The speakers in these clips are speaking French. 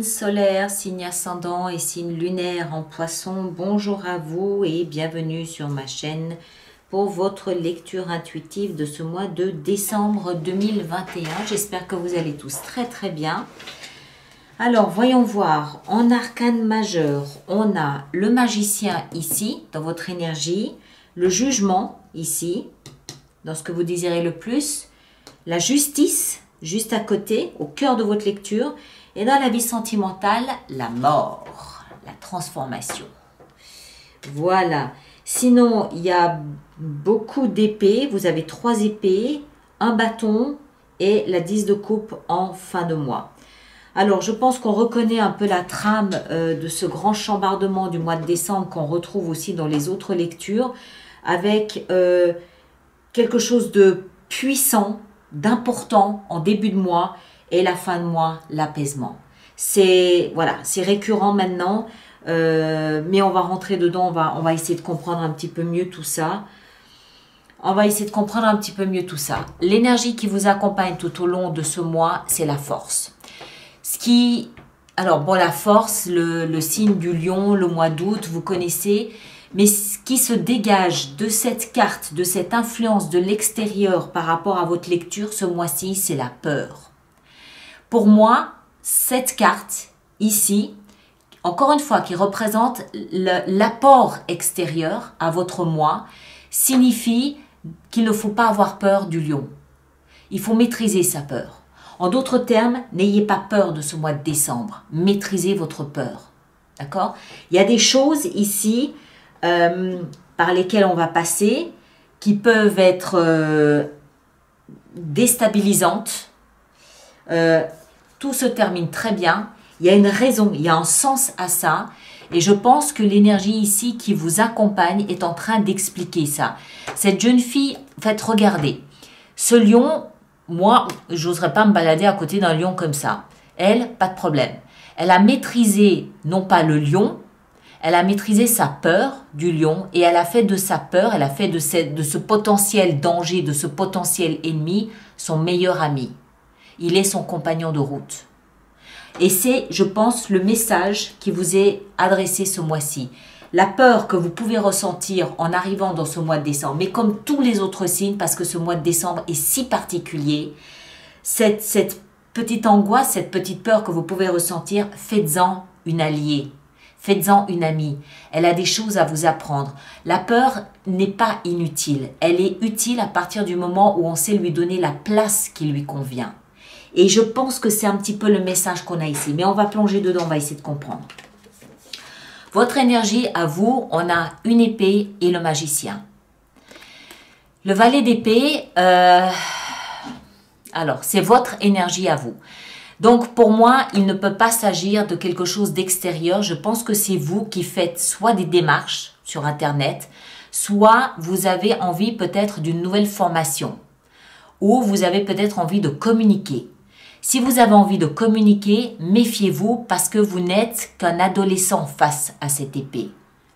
signe solaire, signe ascendant et signe lunaire en poisson, bonjour à vous et bienvenue sur ma chaîne pour votre lecture intuitive de ce mois de décembre 2021. J'espère que vous allez tous très bien. Alors, voyons voir, en arcane majeur, on a le magicien ici, dans votre énergie, le jugement ici, dans ce que vous désirez le plus, la justice, juste à côté, au cœur de votre lecture, et dans la vie sentimentale, la mort, la transformation. Voilà. Sinon, il y a beaucoup d'épées. Vous avez 3 épées, un bâton et la 10 de coupe en fin de mois. Alors, je pense qu'on reconnaît un peu la trame de ce grand chambardement du mois de décembre qu'on retrouve aussi dans les autres lectures, avec quelque chose de puissant, d'important en début de mois et la fin de mois, l'apaisement. C'est voilà, c'est récurrent maintenant, mais on va rentrer dedans, on va essayer de comprendre un petit peu mieux tout ça. L'énergie qui vous accompagne tout au long de ce mois, c'est la force. Alors bon, la force, le signe du lion, le mois d'août, vous connaissez, mais ce qui se dégage de cette carte, de cette influence de l'extérieur par rapport à votre lecture ce mois-ci, c'est la peur. Pour moi, cette carte ici, encore une fois, qui représente l'apport extérieur à votre mois, signifie qu'il ne faut pas avoir peur du lion. Il faut maîtriser sa peur. En d'autres termes, n'ayez pas peur de ce mois de décembre. Maîtrisez votre peur. D'accord? Il y a des choses ici par lesquelles on va passer qui peuvent être déstabilisantes. Tout se termine très bien. Il y a une raison, il y a un sens à ça. Et je pense que l'énergie ici qui vous accompagne est en train d'expliquer ça. Cette jeune fille, en fait, regardez. Ce lion, moi, j'oserais pas me balader à côté d'un lion comme ça. Elle, pas de problème. Elle a maîtrisé, non pas le lion, elle a maîtrisé sa peur du lion et elle a fait de sa peur, elle a fait de ce potentiel danger, de ce potentiel ennemi, son meilleur ami. Il est son compagnon de route. Et c'est, je pense, le message qui vous est adressé ce mois-ci. La peur que vous pouvez ressentir en arrivant dans ce mois de décembre, mais comme tous les autres signes, parce que ce mois de décembre est si particulier, cette petite angoisse, cette petite peur que vous pouvez ressentir, faites-en une alliée. Faites-en une amie. Elle a des choses à vous apprendre. La peur n'est pas inutile. Elle est utile à partir du moment où on sait lui donner la place qui lui convient. Et je pense que c'est un petit peu le message qu'on a ici. Mais on va plonger dedans, on va essayer de comprendre. Votre énergie, à vous, on a une épée et le magicien. Le valet d'épée, alors, c'est votre énergie à vous. Donc, pour moi, il ne peut pas s'agir de quelque chose d'extérieur. Je pense que c'est vous qui faites soit des démarches sur Internet, soit vous avez envie peut-être d'une nouvelle formation, ou vous avez peut-être envie de communiquer. Si vous avez envie de communiquer, méfiez-vous parce que vous n'êtes qu'un adolescent face à cette épée.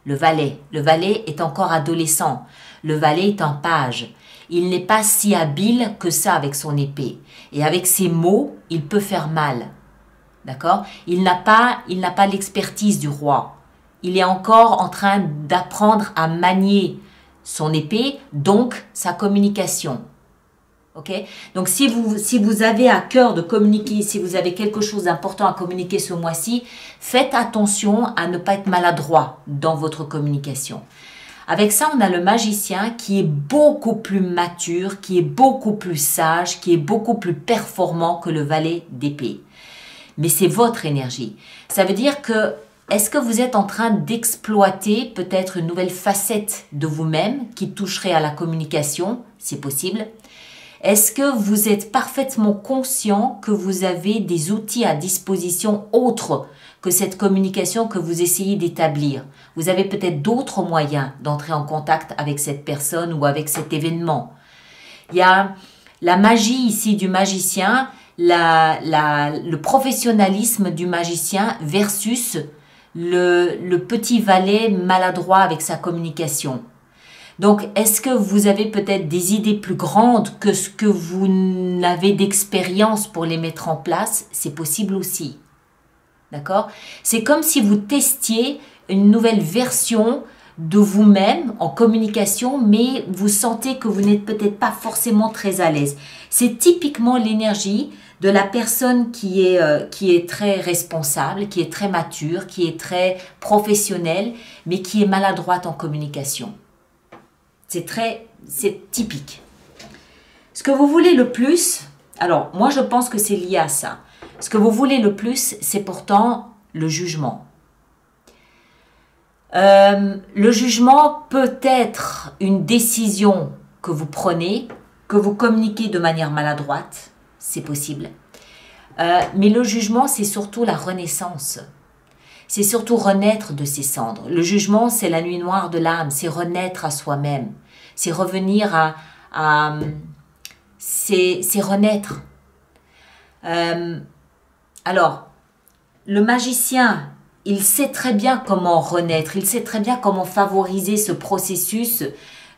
Le valet est encore adolescent. Le valet est un page. Il n'est pas si habile que ça avec son épée. Et avec ses mots, il peut faire mal. D'accord? Il n'a pas l'expertise du roi. Il est encore en train d'apprendre à manier son épée, donc sa communication. Ok? Donc, si vous avez à cœur de communiquer, si vous avez quelque chose d'important à communiquer ce mois-ci, faites attention à ne pas être maladroit dans votre communication. Avec ça, on a le magicien qui est beaucoup plus mature, qui est beaucoup plus sage, qui est beaucoup plus performant que le valet d'épée. Mais c'est votre énergie. Ça veut dire que, est-ce que vous êtes en train d'exploiter peut-être une nouvelle facette de vous-même qui toucherait à la communication? C'est possible. Est-ce que vous êtes parfaitement conscient que vous avez des outils à disposition autres que cette communication que vous essayez d'établir? Vous avez peut-être d'autres moyens d'entrer en contact avec cette personne ou avec cet événement. Il y a la magie ici du magicien, le professionnalisme du magicien versus le petit valet maladroit avec sa communication. Donc, est-ce que vous avez peut-être des idées plus grandes que ce que vous n'avez d'expérience pour les mettre en place? C'est possible aussi. D'accord? C'est comme si vous testiez une nouvelle version de vous-même en communication, mais vous sentez que vous n'êtes peut-être pas forcément très à l'aise. C'est typiquement l'énergie de la personne qui est très responsable, qui est très mature, qui est très professionnelle, mais qui est maladroite en communication. C'est typique. Ce que vous voulez le plus, alors moi je pense que c'est lié à ça. Ce que vous voulez le plus, c'est pourtant le jugement. Le jugement peut être une décision que vous prenez, que vous communiquez de manière maladroite, c'est possible. Mais le jugement, c'est surtout la renaissance. C'est surtout renaître de ses cendres. Le jugement, c'est la nuit noire de l'âme, c'est renaître à soi-même. C'est revenir c'est renaître. Alors, le magicien, il sait très bien comment renaître, il sait très bien comment favoriser ce processus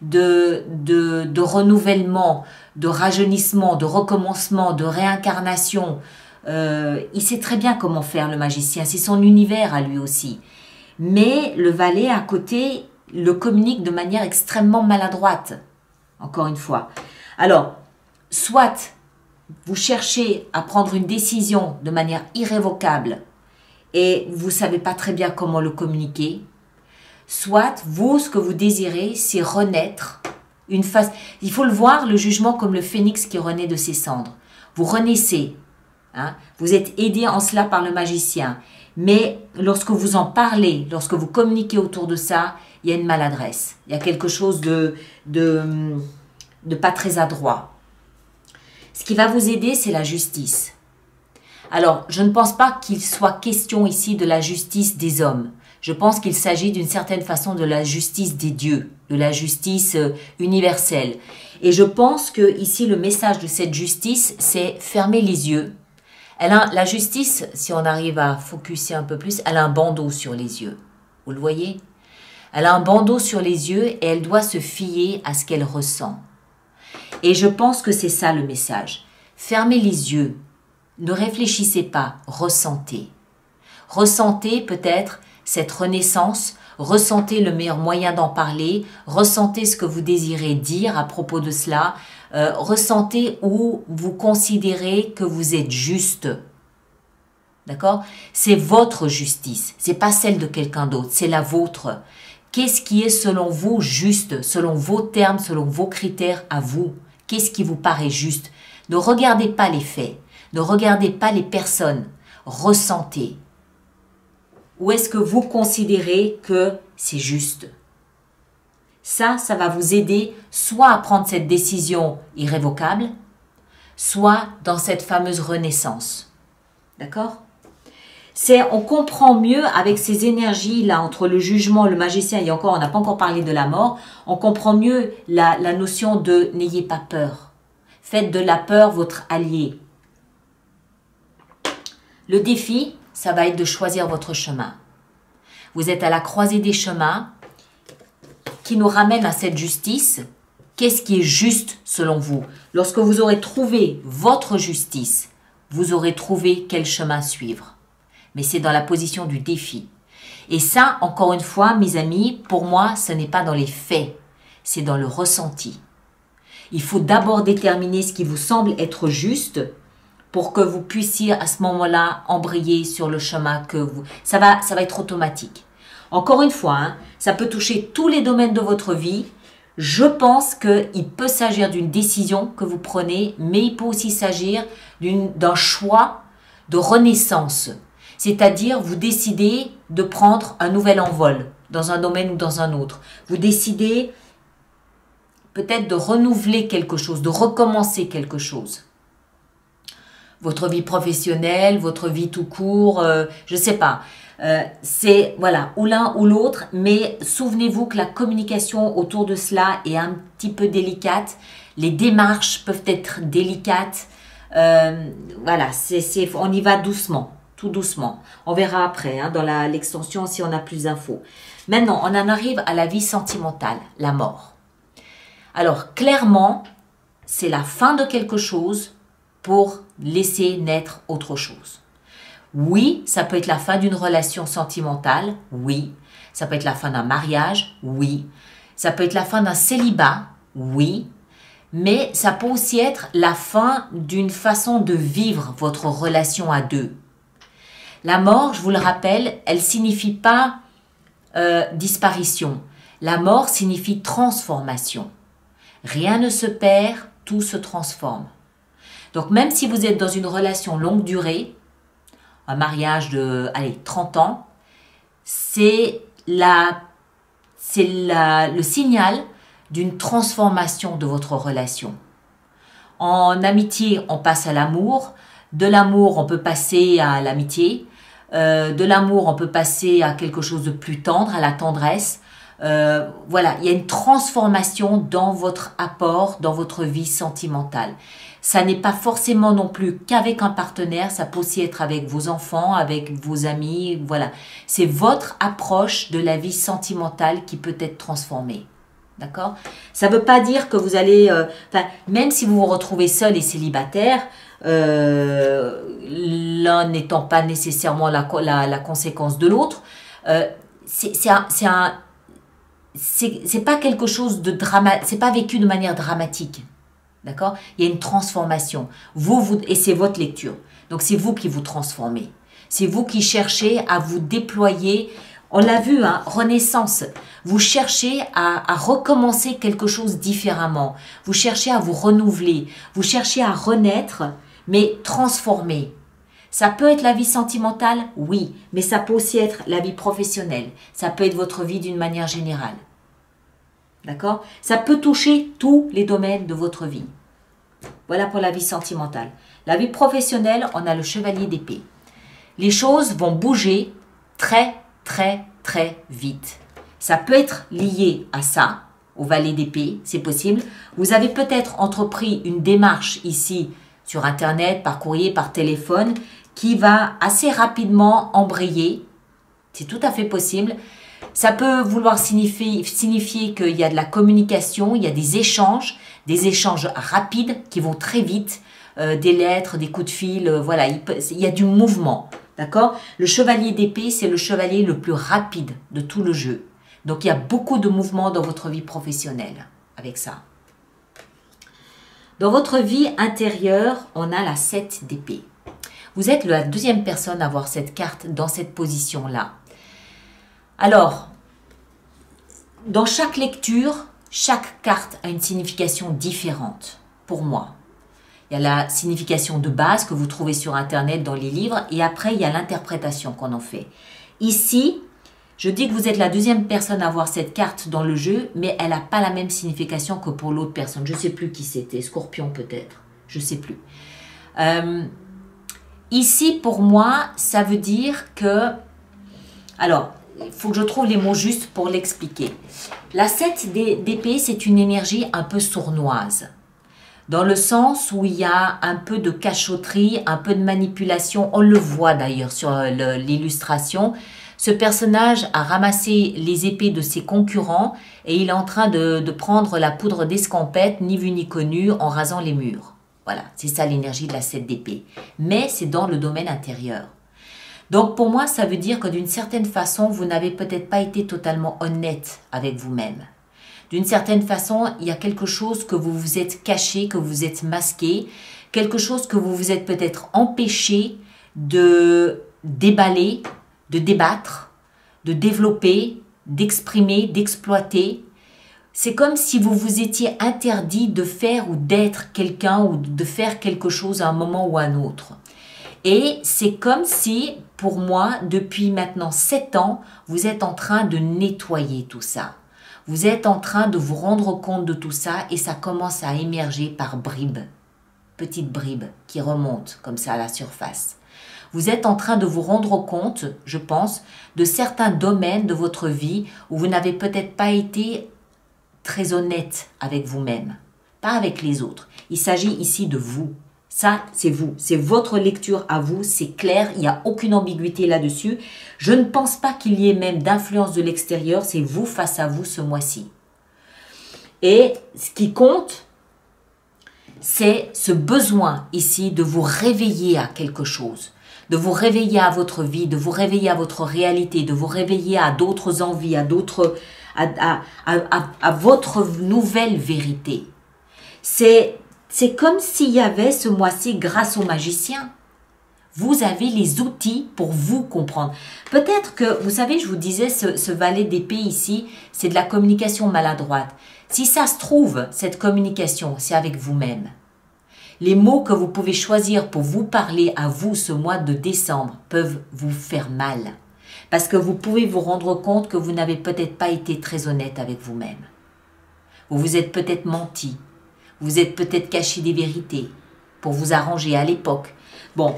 de renouvellement, de rajeunissement, de recommencement, de réincarnation. Il sait très bien comment faire le magicien, c'est son univers à lui aussi. Mais le valet à côté le communique de manière extrêmement maladroite, encore une fois. Alors, soit vous cherchez à prendre une décision de manière irrévocable et vous ne savez pas très bien comment le communiquer, soit vous, ce que vous désirez, c'est renaître. Il faut le voir, le jugement, comme le phénix qui renaît de ses cendres. Vous renaissez. Hein? Vous êtes aidé en cela par le magicien. Mais lorsque vous en parlez, lorsque vous communiquez autour de ça, il y a une maladresse. Il y a quelque chose de pas très adroit. Ce qui va vous aider, c'est la justice. Alors, je ne pense pas qu'il soit question ici de la justice des hommes. Je pense qu'il s'agit d'une certaine façon de la justice des dieux, de la justice universelle. Et je pense que ici, le message de cette justice, c'est fermer les yeux. La justice, si on arrive à focuser un peu plus, elle a un bandeau sur les yeux. Vous le voyez? Elle a un bandeau sur les yeux et elle doit se fier à ce qu'elle ressent. Et je pense que c'est ça le message. Fermez les yeux. Ne réfléchissez pas, ressentez. Ressentez peut-être cette renaissance, ressentez le meilleur moyen d'en parler, ressentez ce que vous désirez dire à propos de cela, ressentez où vous considérez que vous êtes juste. D'accord? C'est votre justice, c'est pas celle de quelqu'un d'autre, c'est la vôtre. Qu'est-ce qui est selon vous juste, selon vos termes, selon vos critères à vous? Qu'est-ce qui vous paraît juste? Ne regardez pas les faits, ne regardez pas les personnes, ressentez. Où est-ce que vous considérez que c'est juste? Ça va vous aider soit à prendre cette décision irrévocable, soit dans cette fameuse renaissance. D'accord? On comprend mieux avec ces énergies-là, entre le jugement, le magicien, et encore, on n'a pas encore parlé de la mort, on comprend mieux la notion de n'ayez pas peur. Faites de la peur votre allié. Le défi, ça va être de choisir votre chemin. Vous êtes à la croisée des chemins qui nous ramène à cette justice. Qu'est-ce qui est juste selon vous? Lorsque vous aurez trouvé votre justice, vous aurez trouvé quel chemin suivre. Mais c'est dans la position du défi. Et ça, encore une fois, mes amis, pour moi, ce n'est pas dans les faits, c'est dans le ressenti. Il faut d'abord déterminer ce qui vous semble être juste pour que vous puissiez à ce moment-là embrayer sur le chemin que vous... Ça va être automatique. Encore une fois, hein, ça peut toucher tous les domaines de votre vie. Je pense qu'il peut s'agir d'une décision que vous prenez, mais il peut aussi s'agir d'un choix de renaissance. C'est-à-dire, vous décidez de prendre un nouvel envol dans un domaine ou dans un autre. Vous décidez peut-être de renouveler quelque chose, de recommencer quelque chose. Votre vie professionnelle, votre vie tout court, je ne sais pas. C'est voilà, ou l'un ou l'autre, mais souvenez-vous que la communication autour de cela est un petit peu délicate. Les démarches peuvent être délicates. Voilà, on y va doucement. Tout doucement. On verra après, hein, dans l'extension, si on a plus d'infos. Maintenant, on en arrive à la vie sentimentale, la mort. Alors, clairement, c'est la fin de quelque chose pour laisser naître autre chose. Oui, ça peut être la fin d'une relation sentimentale. Oui. Ça peut être la fin d'un mariage. Oui. Ça peut être la fin d'un célibat. Oui. Mais ça peut aussi être la fin d'une façon de vivre votre relation à deux. La mort, je vous le rappelle, elle signifie pas disparition. La mort signifie transformation. Rien ne se perd, tout se transforme. Donc même si vous êtes dans une relation longue durée, un mariage de 30 ans, c'est le signal d'une transformation de votre relation. En amitié, on passe à l'amour. De l'amour, on peut passer à l'amitié. De l'amour, on peut passer à quelque chose de plus tendre, à la tendresse. Voilà, il y a une transformation dans votre apport, dans votre vie sentimentale. Ça n'est pas forcément non plus qu'avec un partenaire, ça peut aussi être avec vos enfants, avec vos amis, voilà. C'est votre approche de la vie sentimentale qui peut être transformée. D'accord? Ça ne veut pas dire que vous allez... même si vous vous retrouvez seul et célibataire, l'un n'étant pas nécessairement la conséquence de l'autre, c'est pas quelque chose de dramatique, c'est pas vécu de manière dramatique. D'accord? Il y a une transformation. Et c'est votre lecture. Donc c'est vous qui vous transformez. C'est vous qui cherchez à vous déployer. On l'a vu, hein, renaissance. Vous cherchez à recommencer quelque chose différemment. Vous cherchez à vous renouveler. Vous cherchez à renaître, mais transformer. Ça peut être la vie sentimentale, oui, mais ça peut aussi être la vie professionnelle. Ça peut être votre vie d'une manière générale. D'accord? Ça peut toucher tous les domaines de votre vie. Voilà pour la vie sentimentale. La vie professionnelle, on a le chevalier d'épée. Les choses vont bouger très, très, très vite. Ça peut être lié à ça, au valet d'épée, c'est possible. Vous avez peut-être entrepris une démarche ici sur Internet, par courrier, par téléphone, qui va assez rapidement embrayer. C'est tout à fait possible. Ça peut vouloir signifier qu'il y a de la communication, il y a des échanges rapides qui vont très vite, des lettres, des coups de fil, voilà, il y a du mouvement, d'accord? Le chevalier d'épée, c'est le chevalier le plus rapide de tout le jeu. Donc il y a beaucoup de mouvements dans votre vie professionnelle avec ça. Dans votre vie intérieure, on a la 7 d'épée. Vous êtes la deuxième personne à avoir cette carte dans cette position-là. Alors, dans chaque lecture, chaque carte a une signification différente pour moi. Il y a la signification de base que vous trouvez sur Internet dans les livres et après, il y a l'interprétation qu'on en fait. Ici, je dis que vous êtes la deuxième personne à avoir cette carte dans le jeu, mais elle n'a pas la même signification que pour l'autre personne. Je ne sais plus qui c'était, Scorpion peut-être, je ne sais plus. Ici, pour moi, ça veut dire que... Alors, il faut que je trouve les mots justes pour l'expliquer. La 7 d'épée, c'est une énergie un peu sournoise. Dans le sens où il y a un peu de cachotterie, un peu de manipulation. On le voit d'ailleurs sur l'illustration. Ce personnage a ramassé les épées de ses concurrents et il est en train de prendre la poudre d'escampette, ni vu ni connu, en rasant les murs. Voilà, c'est ça l'énergie de la 7 d'épée. Mais c'est dans le domaine intérieur. Donc pour moi, ça veut dire que d'une certaine façon, vous n'avez peut-être pas été totalement honnête avec vous-même. D'une certaine façon, il y a quelque chose que vous vous êtes caché, que vous vous êtes masqué, quelque chose que vous vous êtes peut-être empêché de déballer, de débattre, de développer, d'exprimer, d'exploiter. C'est comme si vous vous étiez interdit de faire ou d'être quelqu'un ou de faire quelque chose à un moment ou à un autre. Et c'est comme si, pour moi, depuis maintenant 7 ans, vous êtes en train de nettoyer tout ça. Vous êtes en train de vous rendre compte de tout ça et ça commence à émerger par bribes, petites bribes qui remontent comme ça à la surface. Vous êtes en train de vous rendre compte, je pense, de certains domaines de votre vie où vous n'avez peut-être pas été très honnête avec vous-même, pas avec les autres. Il s'agit ici de vous. Ça, c'est vous. C'est votre lecture à vous. C'est clair. Il n'y a aucune ambiguïté là-dessus. Je ne pense pas qu'il y ait même d'influence de l'extérieur. C'est vous face à vous ce mois-ci. Et ce qui compte, c'est ce besoin ici de vous réveiller à quelque chose. de vous réveiller à votre vie, de vous réveiller à votre réalité, de vous réveiller à d'autres envies, à votre nouvelle vérité. C'est comme s'il y avait ce mois-ci, grâce au magicien, vous avez les outils pour vous comprendre. Peut-être que, vous savez, je vous disais, ce valet d'épée ici, c'est de la communication maladroite. Si ça se trouve, cette communication, c'est avec vous-même. Les mots que vous pouvez choisir pour vous parler à vous ce mois de décembre peuvent vous faire mal. Parce que vous pouvez vous rendre compte que vous n'avez peut-être pas été très honnête avec vous-même. Vous vous êtes peut-être menti. Vous êtes peut-être caché des vérités pour vous arranger à l'époque. Bon,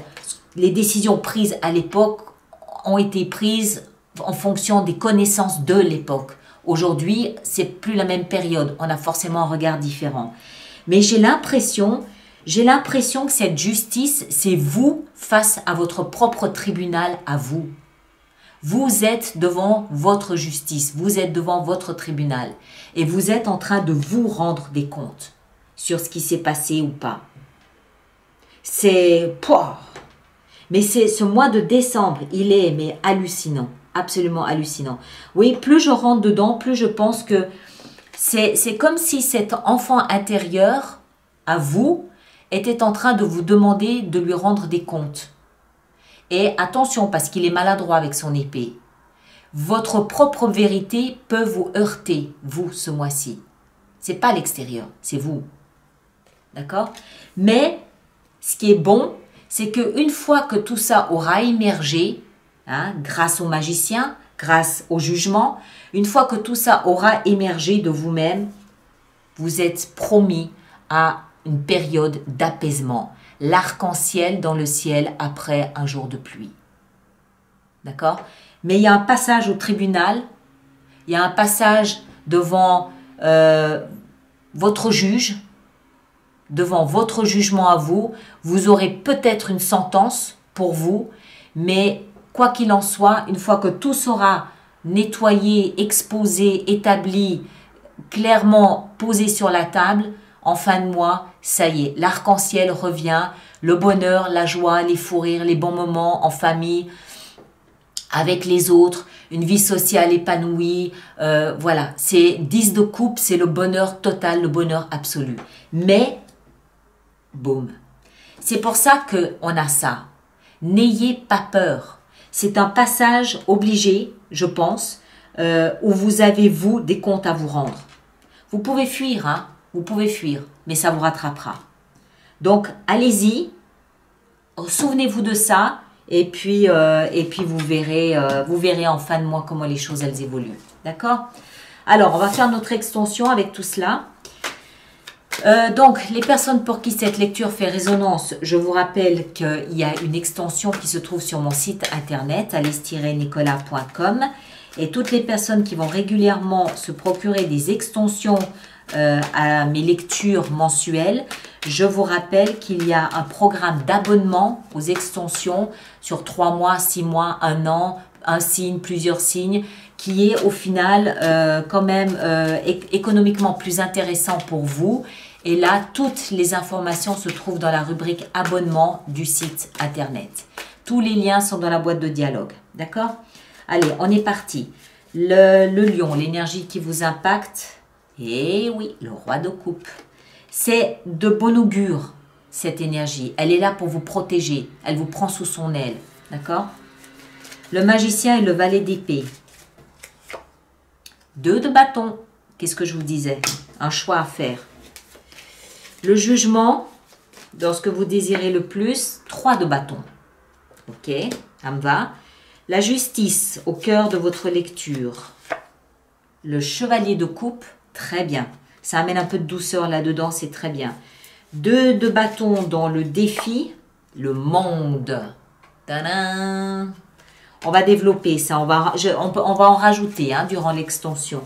les décisions prises à l'époque ont été prises en fonction des connaissances de l'époque. Aujourd'hui, c'est plus la même période. On a forcément un regard différent. Mais j'ai l'impression que cette justice, c'est vous face à votre propre tribunal à vous. Vous êtes devant votre justice, vous êtes devant votre tribunal et vous êtes en train de vous rendre des comptes sur ce qui s'est passé ou pas. Mais c'est ce mois de décembre, il est hallucinant, absolument hallucinant. Oui, plus je rentre dedans, plus je pense que c'est comme si cet enfant intérieur, à vous, était en train de vous demander de lui rendre des comptes. Et attention, parce qu'il est maladroit avec son épée. Votre propre vérité peut vous heurter, vous, ce mois-ci. C'est pas l'extérieur, c'est vous. D'accord? Mais, ce qui est bon, c'est qu'une fois que tout ça aura émergé, grâce au magicien, grâce au jugement, une fois que tout ça aura émergé de vous-même, vous êtes promis à une période d'apaisement. L'arc-en-ciel dans le ciel après un jour de pluie. D'accord? Mais il y a un passage au tribunal, il y a un passage devant votre juge, devant votre jugement à vous. Vous aurez peut-être une sentence pour vous, mais quoi qu'il en soit, une fois que tout sera nettoyé, exposé, établi, clairement posé sur la table, en fin de mois, ça y est, l'arc-en-ciel revient, le bonheur, la joie, les fous rires, les bons moments en famille, avec les autres, une vie sociale épanouie, voilà, c'est 10 de coupe, c'est le bonheur total, le bonheur absolu. Mais, boum, c'est pour ça qu'on a ça. N'ayez pas peur. C'est un passage obligé, je pense, où vous avez, vous, des comptes à vous rendre. Vous pouvez fuir, vous pouvez fuir, mais ça vous rattrapera. Donc, allez-y, souvenez-vous de ça, et puis vous verrez en fin de mois comment les choses, elles évoluent. D'accord? Alors, on va faire notre extension avec tout cela. Donc, les personnes pour qui cette lecture fait résonance, je vous rappelle qu'il y a une extension qui se trouve sur mon site internet, alice-nicolas.com, et toutes les personnes qui vont régulièrement se procurer des extensions à mes lectures mensuelles, je vous rappelle qu'il y a un programme d'abonnement aux extensions sur 3 mois, 6 mois, 1 an, un signe, plusieurs signes, qui est au final quand même économiquement plus intéressant pour vous. Et là, toutes les informations se trouvent dans la rubrique abonnement du site internet. Tous les liens sont dans la boîte de dialogue. D'accord? Allez, on est parti. Le lion, l'énergie qui vous impacte. Et oui, le roi de coupe. C'est de bon augure, cette énergie. Elle est là pour vous protéger. Elle vous prend sous son aile. D'accord? Le magicien et le valet d'épée. 2 de bâton. Qu'est-ce que je vous disais? Un choix à faire. Le jugement, dans ce que vous désirez le plus, 3 de bâton. Ok, ça me va. La justice, au cœur de votre lecture. Le chevalier de coupe, très bien. Ça amène un peu de douceur là-dedans, c'est très bien. 2 de bâton dans le défi, le monde. Tadam! On va développer ça, on va en rajouter durant l'extension.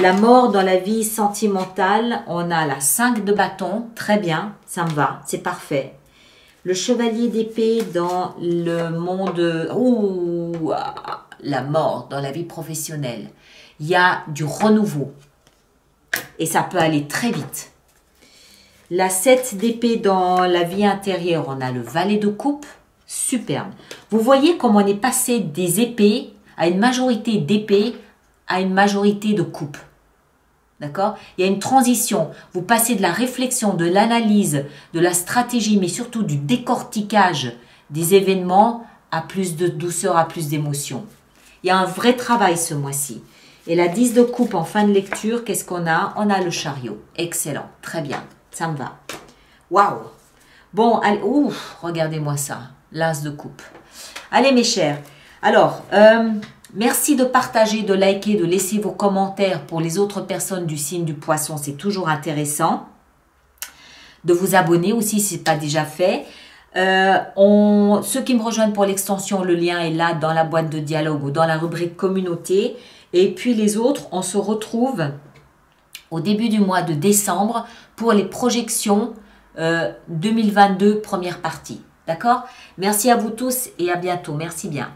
La mort dans la vie sentimentale, on a la 5 de bâton, très bien, ça me va, c'est parfait. Le chevalier d'épée dans le monde, la mort dans la vie professionnelle. Il y a du renouveau et ça peut aller très vite. La 7 d'épée dans la vie intérieure, on a le valet de coupe, Superbe. Vous voyez comment on est passé des épées à une majorité d'épées à une majorité de coupes. D'accord? Il y a une transition. Vous passez de la réflexion, de l'analyse, de la stratégie, mais surtout du décortiquage des événements à plus de douceur, à plus d'émotion. Il y a un vrai travail ce mois-ci. Et la 10 de coupe en fin de lecture, qu'est-ce qu'on a? On a le chariot. Excellent. Très bien. Ça me va. Waouh! Bon, allez. Ouf, regardez-moi ça. L'as de coupe. Allez mes chers. Alors, merci de partager, de liker, de laisser vos commentaires pour les autres personnes du signe du poisson. C'est toujours intéressant. De vous abonner aussi si ce n'est pas déjà fait. Ceux qui me rejoignent pour l'extension, le lien est là dans la boîte de dialogue ou dans la rubrique communauté. Et puis les autres, on se retrouve au début du mois de décembre pour les projections 2022 première partie. D'accord? Merci à vous tous et à bientôt. Merci bien.